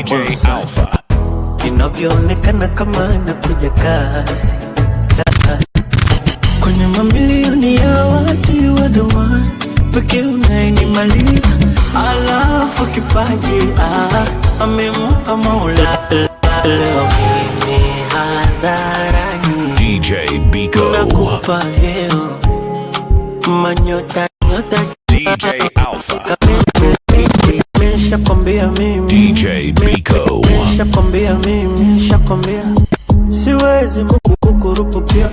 DJ Alpha. Inavyoonekana kama nakuja kasi kwenye mamilioni ya watu, you are the one pekee unayenimaliza. Alafu kipaji amempa Mola. Leo mimi hadharani DJ Biko nakupa vyeo manyota DJ Alpha Nishakwambia mimi DJ Biko Nishakwambia mimi Nishakwambia siwezi kukurupukia.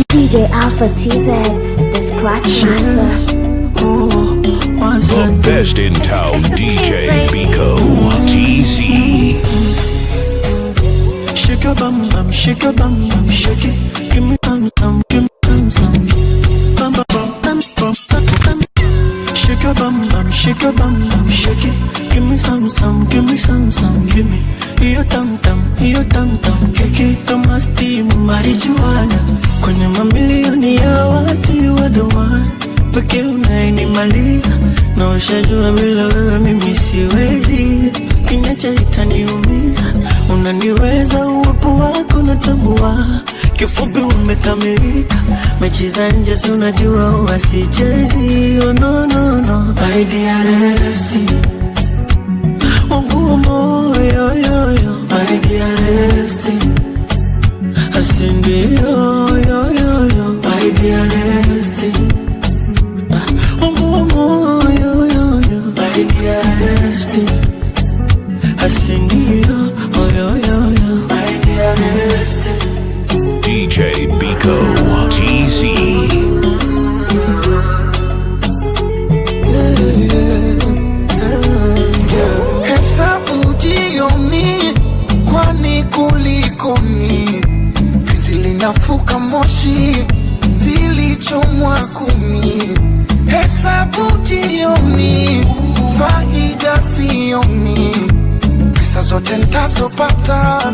DJ Alpha TZ, the Scratch Master. The best in town, DJ Biko TZ. Shake your bum bum, shake your bum bum, shake it. Give me some, give me some. Bum bum bum bum bum. Shake your bum bum, shake your bum bum, shake it. Give me some, give me some. Give me your tam tam, keke kama steam marijuana. Kwenye mamilioni ya watu, you are the one pekee unayenimaliza. Na ushajua bila wewe mimi siwezi, kinyacha itaniumiza. Unaniweza, uwepo wako natambua, kifupi umekamilika. Mechi za nje si unajua huwa sichezi. Oh no no no, my dear Resti wangu wa moyo yo yo, my dear Resti asindi yo yo yo yo, my dear Resti wangu wa moyo yo yo, my dear Resti asindi yo yo yo yo, my dear Resti. DJ Biko TZ. Hesabu jioni, kwani kulikoni? Penzi linafuka moshi, zilichomwa kumi. Hesabu jioni, faida sioni. Pesa zote nitazopata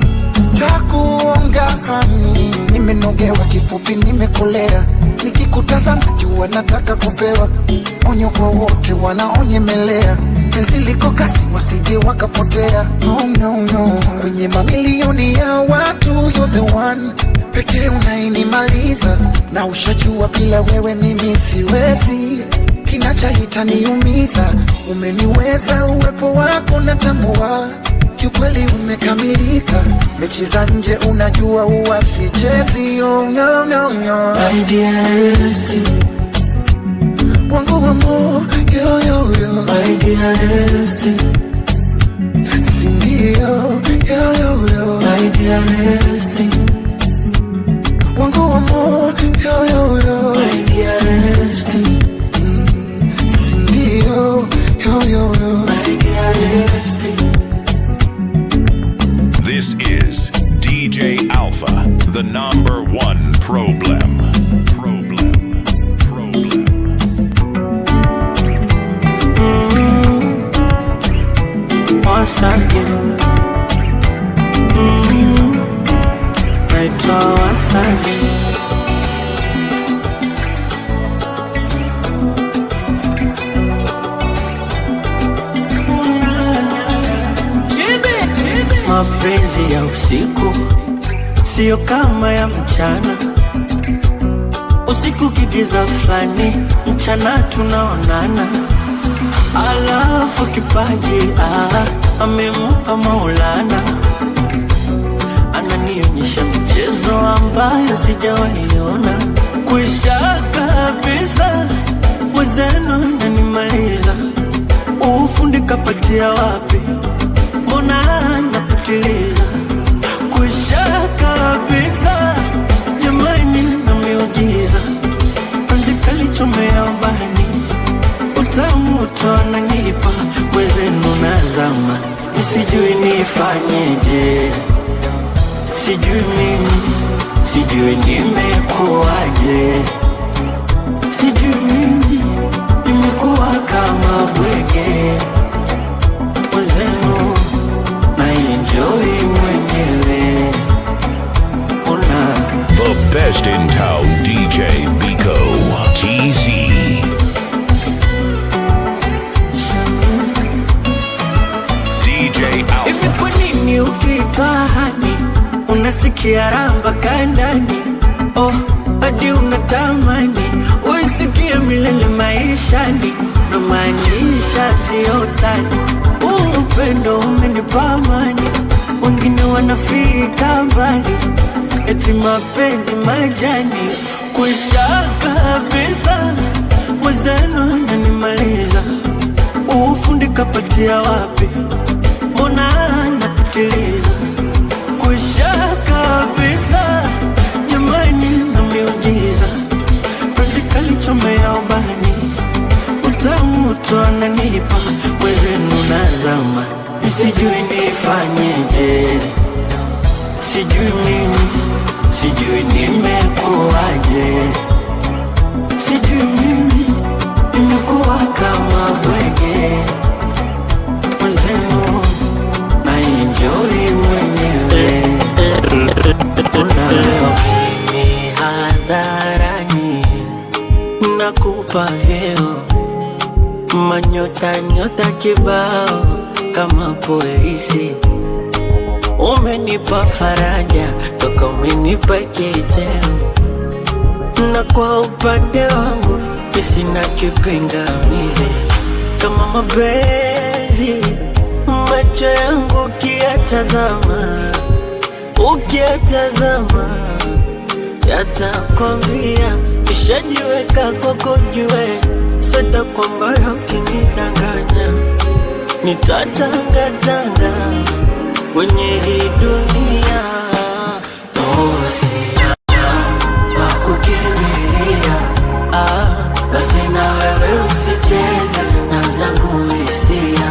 takuonga hani. Nimenogewa kifupi nimekolea, nikikutazama jua nataka kupewa. Onyo kwa wote wanaonyemelea, penzi liko kasi wasije wakapotea. Oh no no, kwenye mamilioni ya watu, you're the one pekee unayenimaliza. Na ushajua bila wewe mimi siwezi, kinacha itaniumiza. Umeniweza, uwepo wako natambua, kiukweli umekamilika. Mechi za nje unajua huwa sichezi. Oh no no no, my dear Resti wangu wa moyo yo yo, my dear Resti sindio yo yo yo, my dear Resti wangu wa moyo yo yo, my dear Resti sindio yo yo, my dear Resti. This is DJ Alpha, the #1 problem. Once again, naitwa once again. Mapenzi ya usiku sio kama ya mchana. Usiku kigiza flani, mchana tunaonana. Alafu kipaji amempa Maulana. Ananionyesha mchezo ambayo sijawaiona. Kwisha kabisa, mwezeno ananimaliza. Ufundi kapatia wapi? Mbona napitiliza? Kwisha kabisa, jamani na miujiza. Penzi kalichomea ubani, utamu tonanipa. Mwezenu nazama, nisijui nifanyeje. Sijui mimi, sijui nimekuwaje. Sijui mimi, nimekuwa kama bwege. Mwezenu na enjoy mwenyewe. Una The best in town, DJ Biko TZ. nasikia ramba kandani. Oh, hadi unatamani uisikie milele maishani, na maanisha sio utani. Upendo umenipa amani, wengine wanafika mbali, eti mapenzi majani. Kuisha kabisa, mwenzenu ananimaliza. Ufundi kapatia wapi? Mbona napitiliza? Kuisha kabisa, jamani na miujiza. Penzi kalichomea ubani, utamu tu ananipa. Mwenzenu nazama, sijui nifanyeje. Sijui mimi, sijui nimekuwaje. Sijui mimi, nimekuwa kama bwege. Mwenzenu na enjoy mwenyewe. Leo mimi hadharani nakupa vyeo, manyota nyota kibao kama polisi. Umenipa faraja toka umenipa kicheo, na kwa upande wangu sina kipingamizi. Kama mapenzi macho yangu ukiyatazama yatakwambia nishajiweka kwako jue. Sita kwamba ukinidanganya nitatangatanga kwenye hii dunia. Oh, sina pa kukimbilia, basi na wewe usicheze na zangu hisia.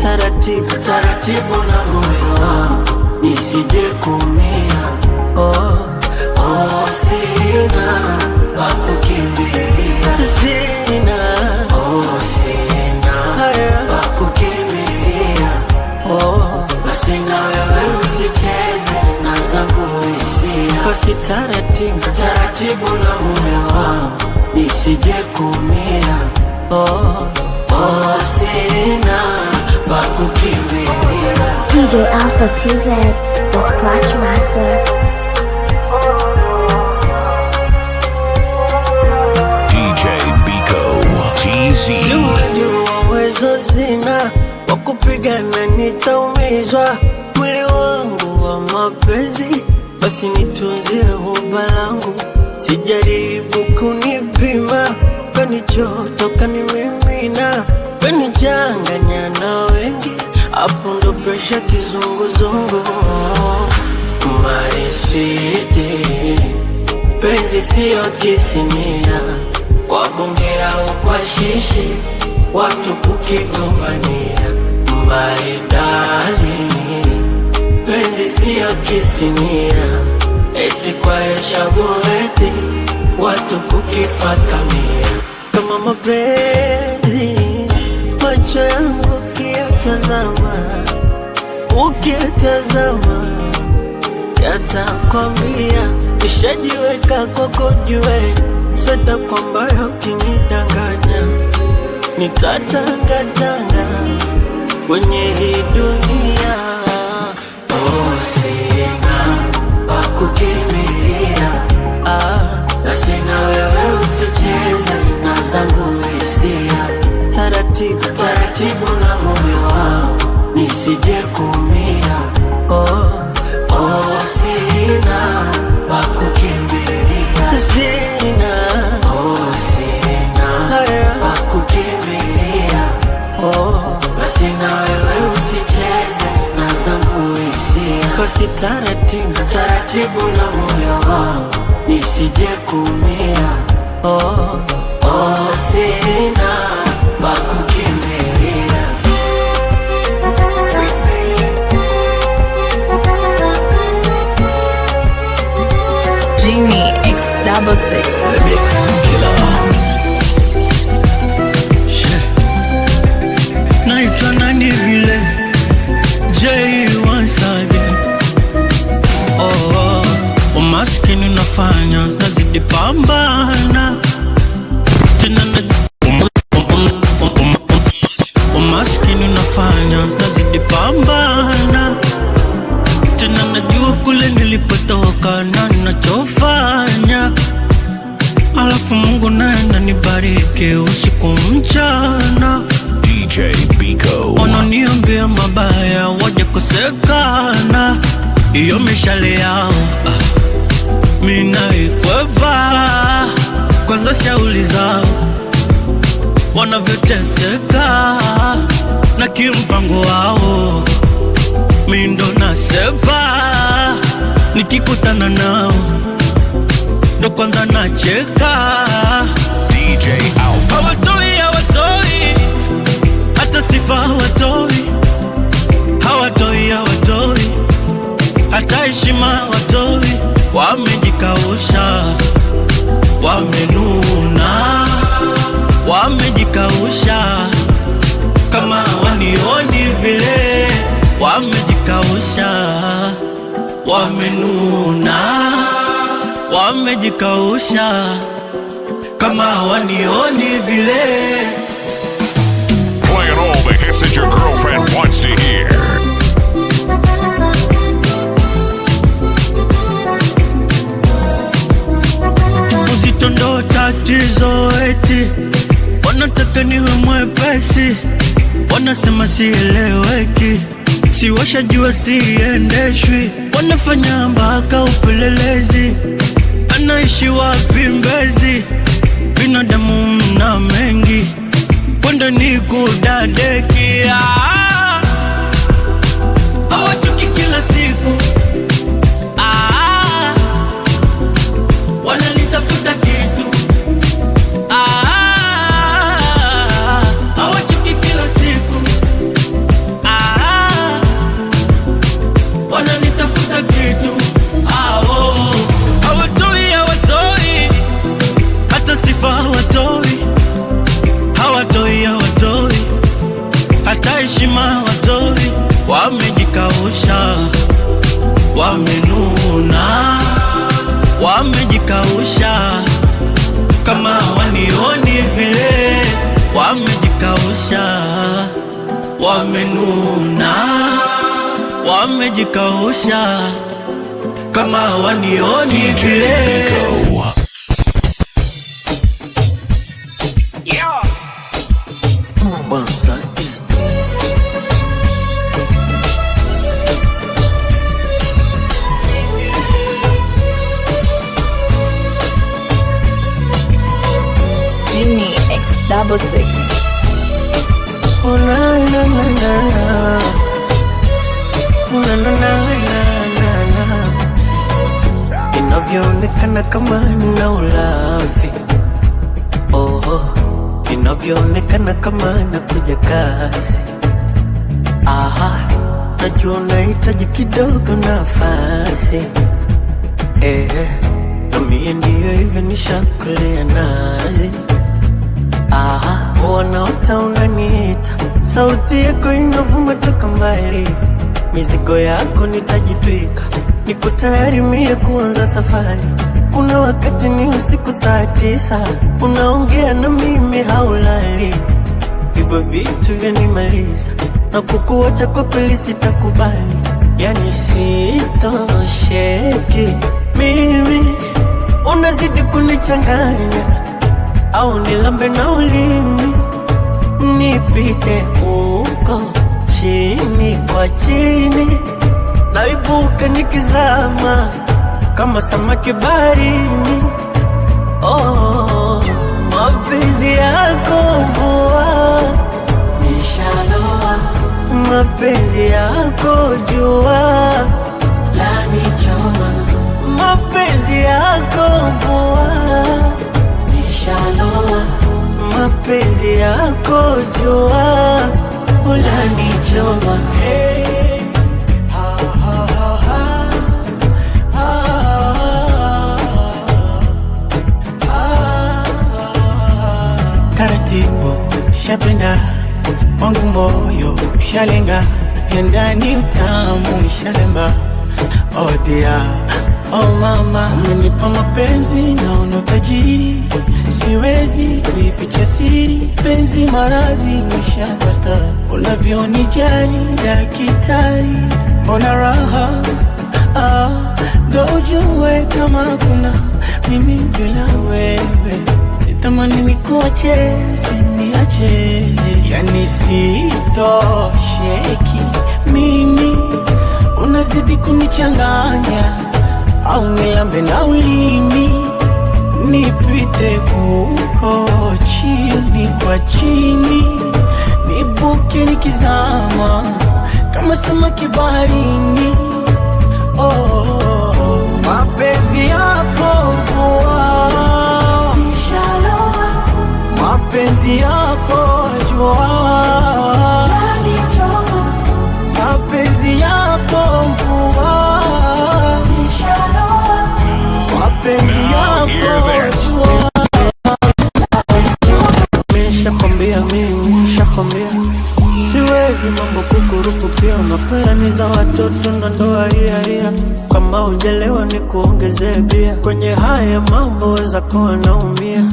Taratibu taratibu na moyo wangu nisije kumia. Oh, sina pa kukimbilia, sina pa kukimbilia. Basi na wewe usicheze na zangu hisia. Basi taratibu taratibu na moyo wangu nisije kumia. Sina pa kukimbilia. DJ Alpha TZ, the Scratch Master. DJ Biko TZ. Si unajua uwezo sina wa kupigana, nitaumizwa mwili wangu wa mapenzi. Basi nitunzie huba langu, sijaribu kunipima. Kanichoto kanimimina, kanichanganya na wengi, hapo ndo presha kizunguzungu. My sweetie, penzi siyo kisinia, kwa bunge au kwa shishi watu kukigombania. My darling, penzi siyo kisinia, eti kwa eshabueti watu kukifakamia. Kama mapenzi macho yangu ukiyatazama yatakwambia nishajiweka kwako jue. Sita kwamba ukinidanganya nitatangatanga kwenye hii dunia. Oh, sina pa kukimbilia, basi na wewe usicheze na zangu hisia. Taratibu taratibu na moyo wangu nisije kumia. Sina pa kukimbilia, sina pa kukimbilia. Basi na wewe usicheze na zangu hisia. Basi taratibu taratibu na moyo wangu nisije kumia. Sina pa kukimbilia. Genie X66 naitwa nani vile J once again. Umaskini unafanya nazidi pambana tena na umaskini unafanya nazidi pambana tena, najua kule nilipata nachoka na nachofanya, alafu Mungu naye ananibariki usiku mchana. DJ Biko. Wananiambia mabaya waje kosekana, iyo mishale yao mina ikwepa. Kwanza shauli zao wanavyoteseka na kimpango wao, mindo nasepa. Nikikutana nao ndo kwanza nacheka. DJ Alpha. Hawatoi hata sifa, hawatoi hata heshima, hawatoi. Wamejikausha, wamenuna, wamejikausha kama wanioni vile. Wamejikausha, wamenuna, wamejikausha kama wanioni vile. Playing all the hits that your girlfriend wants to hear. Uzito ndo tatizo eti, wanataka niwe mwepesi, wanasema sieleweki, si washajua siendeshwi, wanafanya mpaka upelelezi, anaishi wapi Mbezi, binadamu mna mengi, kwenda ni kudadeki. Hawachoki kila siku, wanalitafuta kitu. Hawachoki kila siku, wanalitafuta kitu. Hawatoi hata sifa, hawatoi hata heshima, hawatoi. Wamejikausha, wamenuna, wamejikausha kama wanioni vile. Wamejikausha, wamenuna, wamejikausha kama wanioni vile. Biko. Genie X66. Oh na na na na na, oh na na na na na. Inavyoonekana kama nina ulafi, oh, inavyoonekana kama nakuja kasi. Najua nahitaji kidogo nafasi, na mie ndiyo hivyo nishakulea nazi. Wanaota unaniita, sauti yako inavuma toka mbali, mizigo yako nitajitwika, niko tayari mie kuanza safari. Kuna wakati ni usiku saa 9, unaongea na mimi haulali, hivyo vitu vyanimaliza, na kukuacha kwa kweli sitakubali. Yani sitosheki mimi, unazidi kunichanganya, au nilambe na ulimi nipite uko chini kwa chini, naibuka nikizama kama samaki baharini. Mapenzi yako mvua nishaloa, mapenzi yako jua lanichoma, mapenzi yako mvua nishaloa, mapenzi yako jua ulanichoma. Taratibu shapenda wangu, moyo shalenga, vya ndani utamu shalemba. Oh dear, oh mama, umenipa mapenzi naona utajiri, siwezi kuificha siri, penzi maradhi nishapata, unavyonijali daktari, mbona raha ndo ujue kama kuna mimi bila wewe, sitamani nikuache, usiniache. Yani sitosheki mimi, unazidi kunichanganya, au nilambe na ulimi nipite huko chini kwa chini, nibuke nikizama kama samaki baharini. Oh, mapenzi yako mvua, mapenzi yako jua, mapenzi yako mvua, mapenzi yako jua. Nishakwambia mimi, nishakwambia siwezi mambo kukurupukia, mapelani za watoto na ndoa hiya. Kama hujalewa ni kuongezee bia, kwenye haya mambo weza kuwa naumia.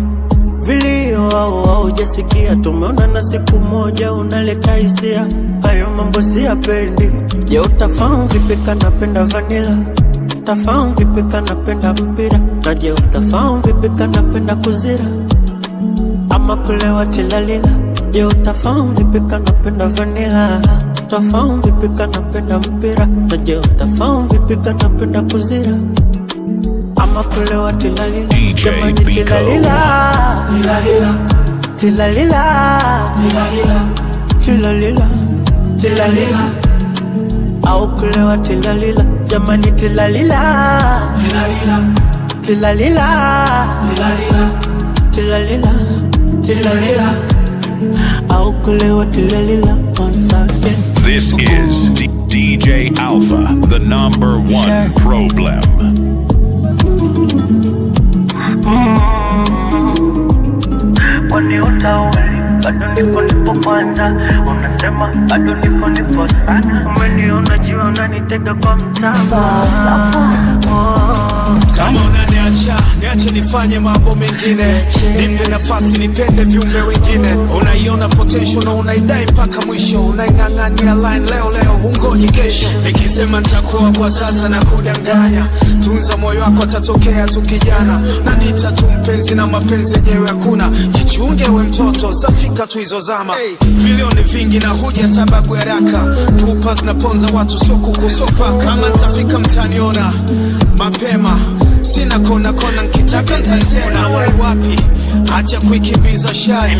Vilio au haujasikia, tumeona na siku moja unaleta hisia. Hayo mambo siyapendi. Je, utafahamu vipi kanapenda vanilla? Utafahamu vipi kanapenda mpira? Na je, utafahamu vipi kanapenda kuzira ama kulewa tilalila? Je, utafahamu vipi kanapenda vanilla? Utafahamu vipi kanapenda mpira? Na je, utafahamu vipi kanapenda kuzira ama kulewa tilalila? Jamani tilalila, tilalila, tilalila, tilalila, au kulewa tilalila. Jamani tilalila, tilalila, tilalila, tilalila, au kulewa tilalila. This is DJ Alpha, the #1 problem. Wani utauli, bado nipo kwanza. Unasema bado nipo sana. Umeniona jiwa unanitega kwa mtama. Kama unaniacha, niache nifanye mambo mengine. Nipe nafasi nipende viumbe wengine. Unaiona potential na unaidai mpaka mwisho. Unaingangania line leo hungoji kesho. Nikisema nitakuwa kwa sasa na kudanganya. Tunza moyo wako atatokea tu kijana. Na nita tu mpenzi na mapenzi yenyewe hakuna. Jichunge we mtoto, zitafika tu hizo zama. Vilioni vingi na huja sababu ya raka. Pupa zinaponza watu sio kukusopa. Kama nitafika mtaniona mapema, sina kona nkitaka ntaisema. Wai wapi, acha kuikimbiza shari,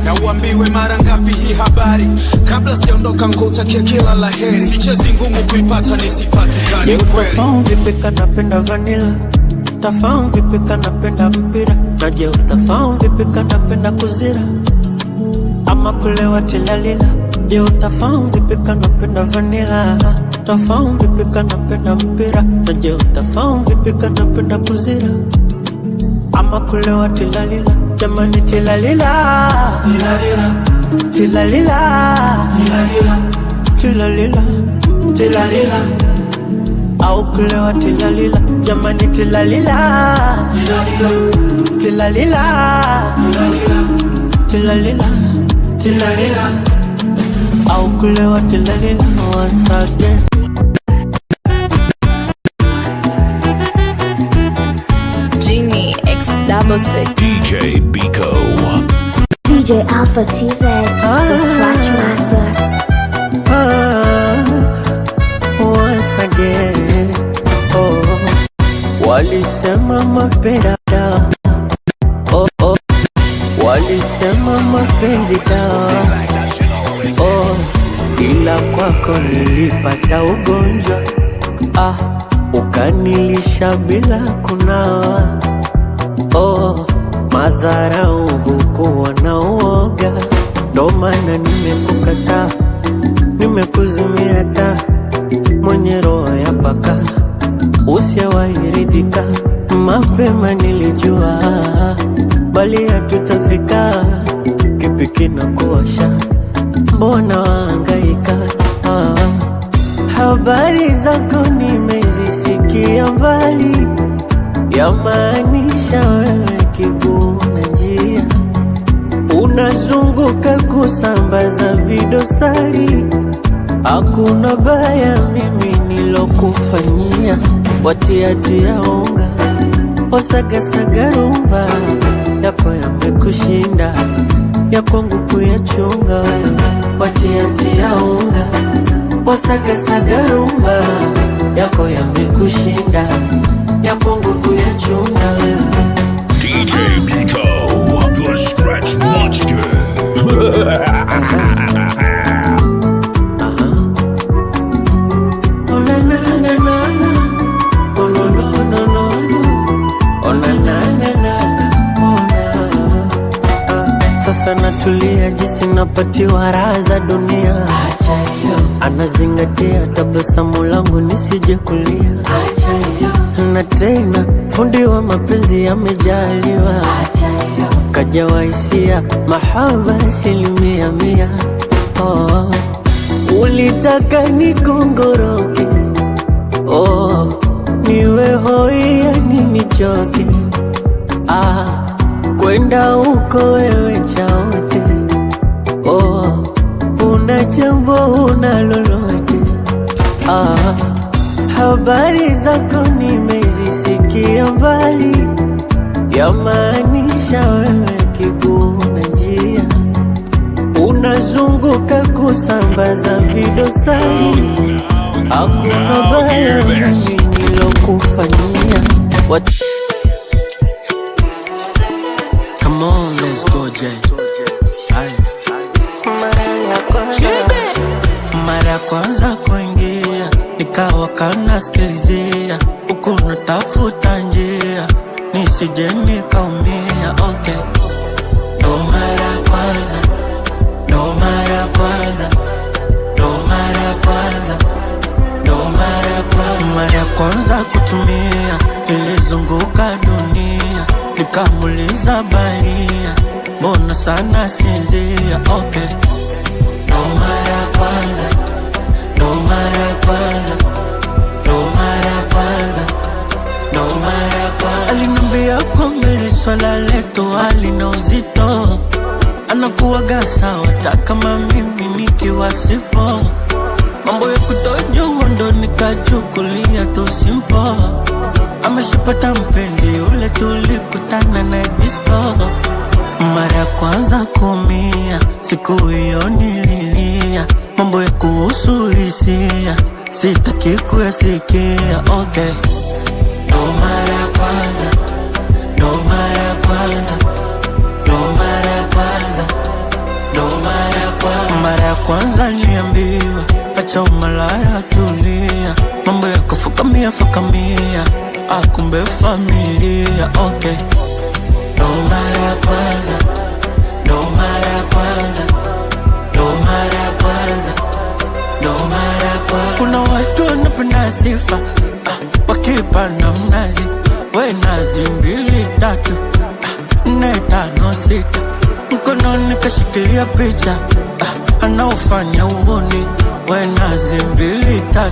na uambiwe mara ngapi hii habari. Kabla sijaondoka nkutakia kila la heri. Sichezi ngumu kuipata nisipatikani kweli. Utafahamu vipi kanapenda vanilla? Utafahamu vipi kanapenda mpira? Na je, utafahamu vipi kanapenda kuzira ama kulewa tilalila? Je, utafahamu vipi kanapenda vanilla? Utafahamu vipi kanapenda mpira? Na je, utafahamu vipi kanapenda kuzira ama kulewa tilalila? Jamani tilalila, tilalila, tilalila, tilalila, au kulewa tilalila. Jamani tilalila, tilalila, tilalila, tilalila, au kulewa tilalila. Once again. Genie X66. DJ Biko. DJ Alpha TZ, the Scratch Master. Once again. Oh, walisema mapenda dawa. Oh, walisema mapenzi dawa. Oh, ila kwako nilipata ugonjwa. Ukanilisha bila kunawa. Oh, madharau hukuwa na uoga. Ndo maana nimekukataa, nimekuzimia taa. Mwenye roho ya paka, usiyewairidhika. Mapema nilijua, bali hatutafika. Kipi kinakuosha, mbona wahangaika? Habari zako nimezisikia mbali, yamaanisha wewe kiguu na njia. Unazunguka kusambaza vidosari, hakuna baya mimi nilo nilokufanyia, watiatia unga, wasagasaga rumba, yako yamekushinda, ya kwangu kuyachunga wewe, watiatia unga, wasagasaga rumba, yako yamekushinda, ya kwangu kuyachunga wewe. DJ Pico, the Scratch Monster. Oh na na na na na, oh no no no no no, oh na na na na na, oh na. Sasa natulia jinsi napatiwa raha za dunia. Acha hiyo. Anazingatia tabasamu langu nisije kulia. Acha hiyo. Na tena fundi wa mapenzi amejaliwa. Acha hiyo. Kajawa hisia mahaba 100%. Oh, ulitaka nikongoroke, oh, niwe hoi yani nichoke, kwenda huko wewe chaote, oh, una jambo una lolote, habari zako nimezisikia mbali, yamaanisha wewe kiguna njia, unazunguka kusambaza vidosari, hakuna baya mimi nilokufanyia. Come on, let's go, Jay. Mara ya kwanza kuingia, nikawa kanasikilizia, huku natafuta njia, nisije nikaumia, okay. Ndo mara ya kwanza, ndo mara ya kwanza, ndo mara ya kwanza, ndo mara ya kwanza. Mara ya kwanza kutumia, nilizunguka dunia, nikamuliza balia, mbona sana sinzia, okay. Ndo mara ya kwanza, ndo mara ya kwanza, ndo mara ya kwanza, ndo mara ya kwanza. Aliniambia kwamba swala letu halina uzito, anakuwaga sawa hata kama mimi nikiwa sipo, mambo ya kutojua ndo nikachukulia tu simple. Ameshapata mpenzi ule tulikutana na disco, mara ya kwanza kumia, siku hiyo nililia, mambo ya kuhusu hisia sitaki kuyasikia, okay. Ndo mara ya kwanza, ndo mara ya kwanza, ndo mara ya kwanza, ndo mara ya kwanza. Mara ya kwanza niliambiwa acha umalaya, tulia, mambo ya kufukamia fukamia, akumbe familia, okay. Ndo mara ya kwanza, ndo mara ya kwanza, ndo mara ya kwanza, ndo mara ya kwanza. Kuna watu wanapenda sifa, wakipanda mnazi, we nazi 2 3, 4 5 6, mkononi kashikilia picha, anaufanya uoni, we nazi 2 3,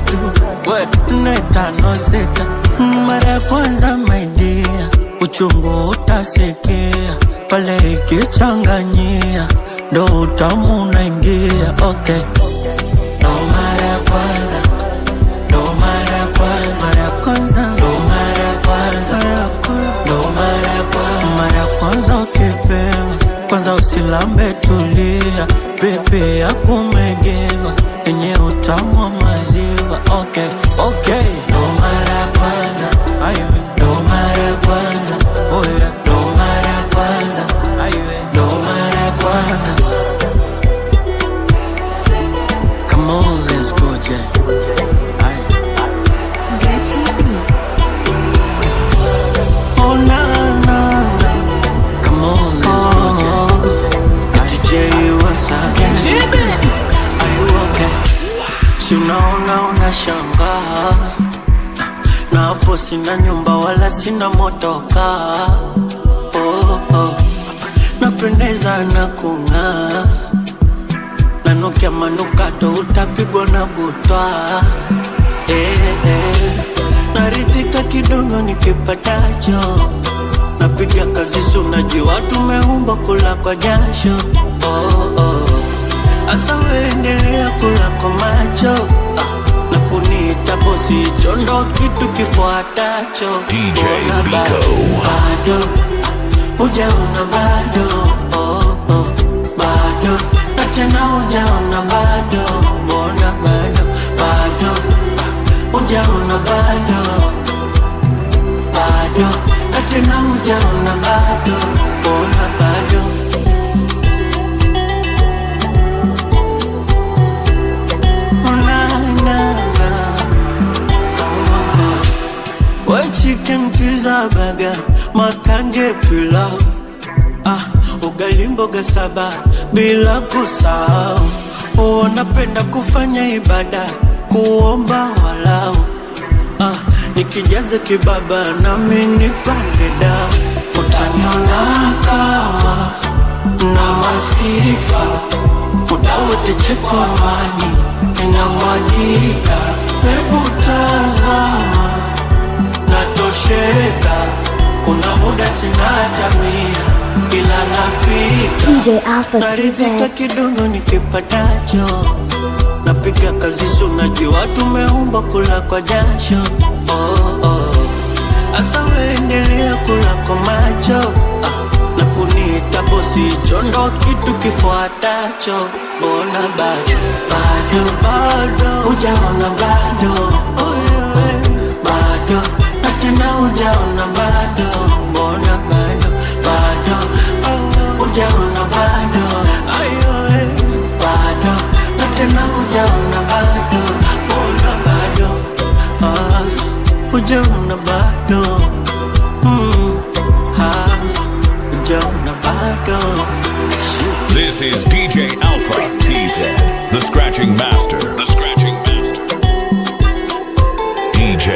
we 4 5 6. Mara ya kwanza my dear, uchungu utasikia, pale ikichanganyia, ndo utamu unaingia, okay. Ndo mara ya kwanza, ndo mara ya kwanza, mara ya kwanza, ndo mara ya kwanza, ndo mara ya kwanza. Mara ya kwanza ukipewa, kwanza usilambe, tulia, pepe ya kumegewa, yenye utamu wa maziwa, okay, okay. Ndo mara ya kwanza, aiwe, ndo mara ya kwanza, oh yeah. Ndo mara ya kwanza, aiwe, ndo mara ya kwanza. Come on, let's go, Jay. Oh na na na, come on, let's go, Jay. DJ once again. Are you okay? Si unaona unashangaa, na hapo sina nyumba wala sina motoka, oh, oh. Napendeza na kung'aa, nanukia manukato utapigwa na butwa, naridhika kidogo nikipatacho, napiga kazi sunajua tumeumba kula kwa jasho, oh, oh. Asa weendelea kula kwa macho, na kuni kuniita bosi, chondo kitu kifuatacho. DJ Mbona Biko. bado hujaona bado, oh, oh, bado na tena hujaona bado, mbona bado hujaona bado, bado na tena hujaona bado, mbona bado. Chicken pizza burger, makange pilau, ugali mboga saba bila kusahau. Napenda kufanya ibada, kuomba walau, nikijaza kibaba nami nipande dao. Utaniona kama na masifa, muda wote cheko amani inamwagika. Hebu tazama natosheka, kuna muda sina tamia ila napika. DJ Alpha Naridhika TZ. kidogo nikipatacho, napiga kazi sunajua tumeumba kula kwa jasho, oh, oh. Asa weendelea kula kwa macho, na kuniita bosi, chondo kitu kifuatacho. Mbona bado hujaona bado, oh, yeah. Bado na tena hujaona bado, mbona bado hujaona bado, ayo, bado na tena hujaona bado, mbona bado hujaona bado, hujaona bado. This is DJ Alpha TZ, the scratching master. The scratching master. DJ